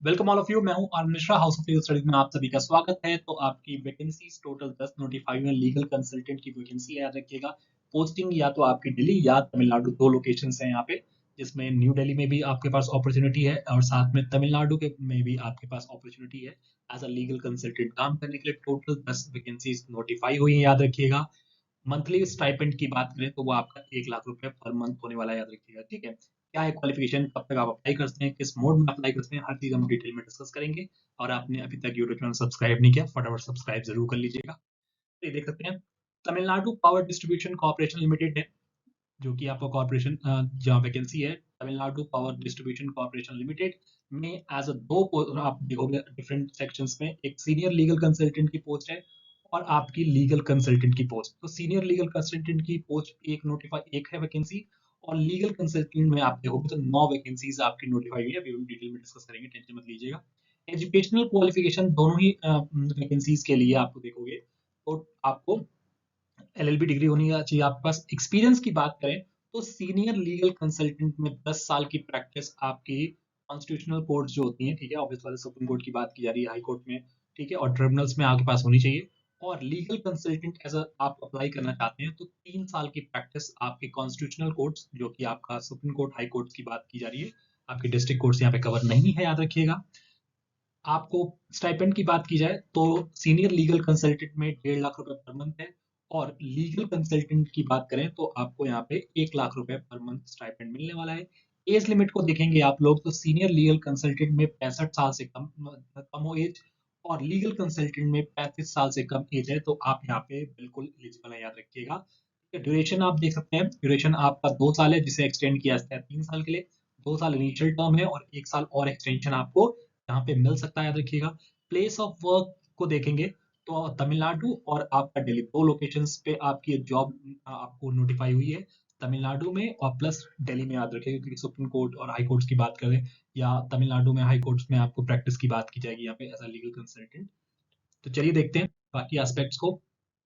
Welcome all of you. मैं हूं Anand Mishra, house of legal studies में आप सभी का स्वागत है। तो आपकी वैकेंसीज टोटल 10 नोटिफाइड है। लीगल कंसल्टेंट की वैकेंसी याद रखिएगा। पोस्टिंग या तो आपकी दिल्ली या तमिलनाडु, दो लोकेशन है यहाँ पे, जिसमें न्यू दिल्ली में भी आपके पास अपॉर्चुनिटी है और साथ में तमिलनाडु के में भी आपके पास अपॉर्चुनिटी है एज अ लीगल कंसल्टेंट काम करने के लिए। टोटल 10 वैकेंसीज नोटिफाई हुई है, याद रखिएगा। मंथली स्टाइपेंड की बात करें तो वो आपका 1 लाख रुपए पर मंथ होने वाला है, याद रखिएगा। ठीक है, क्या है क्वालिफिकेशन, कब तक आप अप्लाई कर सकते हैं, किस मोड में अप्लाई कर सकते हैं, हर चीज हम डिटेल में डिस्कस करेंगे। और आपने अभी तक यूट्यूब चैनल सब्सक्राइब नहीं किया, फटाफट सब्सक्राइब जरूर कर लीजिएगा। तो ये देख सकते हैं, Tamil Nadu power distribution corporation limited है जो कि आपका कॉर्पोरेशन जहाँ वैकेंसी है, Tamil Nadu power distribution corporation limited में एज अ आप देखोगे डिफरेंट सेक्शंस में, एक सीनियर लीगल कंसल्टेंट की पोस्ट है और आपकी लीगल कंसल्टेंट की पोस्ट। तो सीनियर लीगल कंसल्टेंट की पोस्ट एक है वैकेंसी, और लीगल कंसल्टेंट में आप देखोगे तो 9 वैकेंसीज आपकी नोटिफाई हुई है। अभी हम डिटेल में डिस्कस करेंगे, टेंशन मत लीजिएगा। एजुकेशनल क्वालिफिकेशन दोनों ही वैकेंसीज के लिए आपको देखोगे तो आपको एलएलबी डिग्री होनी चाहिए आपके पास। एक्सपीरियंस की बात करें तो सीनियर लीगल कंसल्टेंट में 10 साल की प्रैक्टिस आपकी कॉन्स्टिट्यूशनल कोर्ट जो होती है, ठीक है, ऑब्वियस वाले सुप्रीम कोर्ट की बात की जा रही है, हाई कोर्ट में, ठीक है, और ट्रिब्यूनल्स में आपके पास होनी चाहिए। और लीगल कंसल्टेंट एज आप अप्लाई करना चाहते हैं तो 3 साल की प्रैक्टिस आपके कॉन्स्टिट्यूशनल कोर्ट्स, जो कि आपका सुप्रीम कोर्ट, हाई कोर्ट की बात की जा रही है, आपके डिस्ट्रिक्ट कोर्ट्स यहाँ पे कवर नहीं है, याद रखिएगा। आपको स्टाइपेंड की बात की जाए तो सीनियर लीगल कंसल्टेंट में 1.5 लाख रुपए पर मंथ है, और लीगल कंसल्टेंट की बात करें तो आपको यहाँ पे 1 लाख रुपए पर मंथ स्टाइपेंड मिलने वाला है। एज लिमिट को देखेंगे आप लोग तो सीनियर लीगल कंसल्टेंट में 65 साल से कम हो एज, और लीगल कंसल्टेंट में 35 साल से कम एज है, तो आप यहाँ पे बिल्कुल एलिजिबल है, याद रखिएगा। ड्यूरेशन आप देख सकते हैं, ड्यूरेशन आपका 2 साल है जिसे एक्सटेंड किया जाता है 3 साल के लिए। 2 साल इनिशियल टर्म है और 1 साल और एक्सटेंशन आपको यहाँ पे मिल सकता है, याद रखिएगा। प्लेस ऑफ वर्क को देखेंगे तो तमिलनाडु और आपका दिल्ली, दो लोकेशंस पे आपकी जॉब आपको नोटिफाई हुई है, तमिलनाडु में और प्लस दिल्ली में, याद रखिएगा, क्योंकि सुप्रीम कोर्ट और हाई कोर्ट्स की बात करें या तमिलनाडु में हाई कोर्ट्स में आपको प्रैक्टिस की बात की जाएगी यहाँ पे एज अ लीगल कंसल्टेंट। तो चलिए देखते हैं बाकी एस्पेक्ट्स को।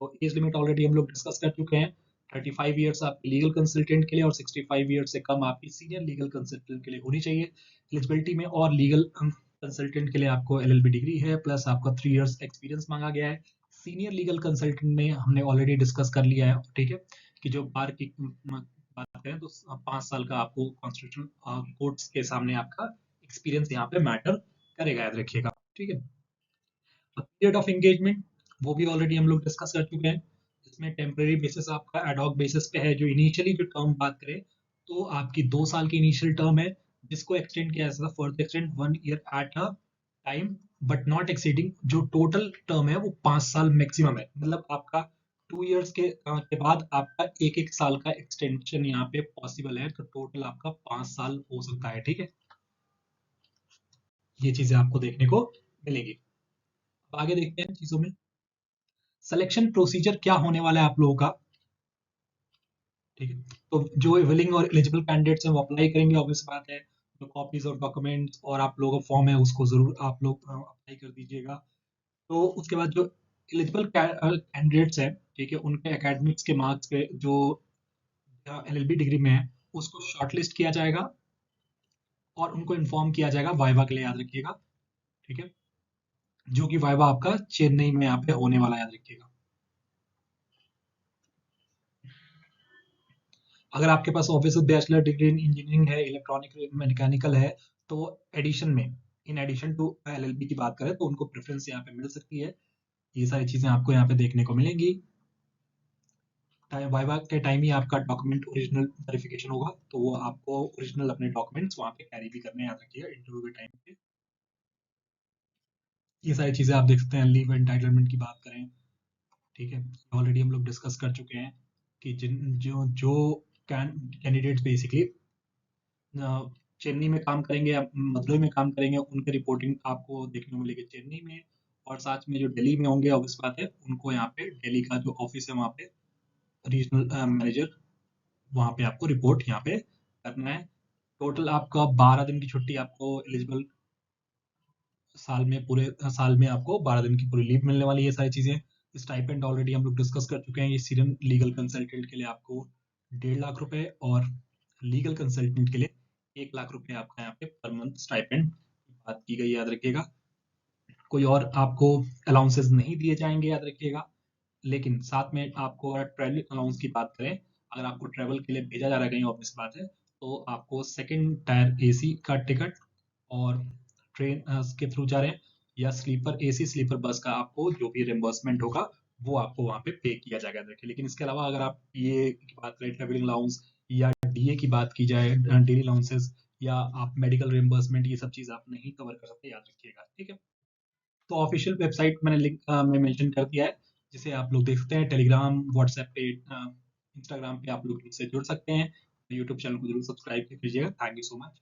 तो एज लिमिट ऑलरेडी हम लोग डिस्कस कर चुके हैं। 35 ईयर्स आपकी लीगल कंसल्टेंट के लिए और 65 ईयर्स से कम आपकी सीनियर लीगल कंसल्टेंट के लिए होनी चाहिए एलिजिबिलिटी में। और लीगल कंसल्टेंट के लिए आपको एलएलबी डिग्री है, प्लस आपका 3 इयर्स एक्सपीरियंस मांगा गया है। सीनियर लीगल कंसल्टेंट में हमने ऑलरेडी डिस्कस कर लिया है, ठीक है, कि जो बार की बात करें तो 5 साल का आपको कॉन्स्टिट्यूशन कोर्ट्स के सामने आपका एक्सपीरियंस यहाँ पे मैटर करेगा, याद रखिएगा। ठीक है, पीरियड ऑफ एंगेजमेंट वो भी ऑलरेडी हम लोग डिस्कस कर चुके हैं। इसमें टेम्परेरी बेसिस आपका एडॉक बेसिस पे है। जो इनिशियली जो टर्म बात करें तो आपकी 2 साल की इनिशियल टर्म है, जिसको एक्सटेंड किया जा सकता है further extend 1 year at a time, but not exceeding. जो टोटल टर्म है वो 5 साल मैक्सिमम है, मतलब आपका 2 इयर्स के बाद आपका एक एक साल का एक्सटेंशन यहाँ पे पॉसिबल है, तो टोटल आपका 5 साल हो सकता है। ठीक है, ये चीजें आपको देखने को मिलेगी। अब आगे देखते हैं चीजों में। सिलेक्शन प्रोसीजर क्या होने वाला है आप लोगों का, ठीक है। तो जो विलिंग और एलिजिबल कैंडिडेट्स हैं वो अप्लाई करेंगे, ऑब्वियस बात है। जो कॉपीज और डॉक्यूमेंट्स और आप लोगों का फॉर्म है उसको जरूर आप लोग अप्लाई कर दीजिएगा। तो उसके बाद जो एलिजिबल कैंडिडेट्स हैं, ठीक है, उनके एकेडमिक्स के मार्क्स पे जो एलएलबी डिग्री में है उसको शॉर्टलिस्ट किया जाएगा और उनको इन्फॉर्म किया जाएगा वाइवा के लिए, याद रखिएगा। ठीक है, जो कि वाइवा आपका चेन्नई में यहाँ पे होने वाला है, याद रखिएगा। अगर आपके पास obvious bachelor degree in engineering है, इलेक्ट्रॉनिक मैकेनिकल है, तो एडिशन में, इन एडिशन टू एलएलबी की बात करें तो उनको प्रेफरेंस यहाँ पे मिल सकती है। ये सारी चीजें आपको यहाँ पे देखने को मिलेंगी। वाइवा के टाइम ही आपका डॉक्यूमेंट ओरिजिनल वेरिफिकेशन होगा, तो वो आपको ओरिजिनल अपने डॉक्यूमेंट्स वहाँ पे कैरी भी करने, याद रखिएगा, इंटरव्यू के टाइम पे। ये सारी चीजें आप देख सकते हैं। लीव एंटाइटलमेंट की बात करें, ठीक है, ऑलरेडी हम लोग डिस्कस कर चुके हैं कि जिन जो जो कैंडिडेट्स बेसिकली चेन्नई में काम करेंगे या मदुरई में काम करेंगे, उनकी रिपोर्टिंग आपको देखने को मिलेगी चेन्नई में। और साथ में जो दिल्ली में होंगे, ऑब्वियस बात है, उनको यहाँ पे दिल्ली का जो ऑफिस है वहाँ पे रीजनल मैनेजर, वहाँ पे आपको रिपोर्ट यहाँ पे करना है। टोटल आपका 12 दिन की छुट्टी आपको एलिजिबल, साल में आपको 12 दिन की पूरी लीव मिलने वाली है, सारी चीजें। स्टाइपेंड ऑलरेडी हम लोग डिस्कस कर चुके हैं। ये सीनियर लीगल कंसल्टेंट के लिए आपको 1.5 लाख रुपए और लीगल कंसल्टेंट के लिए 1 लाख रुपए आपका यहाँ पे पर मंथ स्टाइपेंड बात की गई, याद रखिएगा। कोई और आपको अलाउंसेस नहीं दिए जाएंगे, याद रखिएगा। लेकिन साथ में आपको अगर ट्रैवल अलाउंस की बात करें, अगर आपको ट्रैवल के लिए भेजा जा रहा है कहीं, ऑब्वियस बात है, तो आपको सेकंड टायर एसी का टिकट और ट्रेन के थ्रू जा रहे हैं या स्लीपर एसी स्लीपर बस का आपको जो भी रिम्बर्समेंट होगा वो आपको वहाँ पे पे किया जाएगा, देखिए। लेकिन इसके अलावा अगर आप ये की बात करें ट्रेवलिंग अलाउंस या डीए की बात की जाए, डेली अलाउंसेस, या आप मेडिकल रिम्बर्समेंट, ये सब चीज आप नहीं कवर कर सकते, याद रखिएगा, ठीक है। तो ऑफिशियल वेबसाइट मैंने लिंक में मेंशन कर दिया है, जिसे आप लोग देख सकते हैं। टेलीग्राम, व्हाट्सएप पे, इंस्टाग्राम पे आप लोग मुझसे जुड़ सकते हैं। यूट्यूब चैनल को जरूर सब्सक्राइब कीजिएगा। Thank you so much.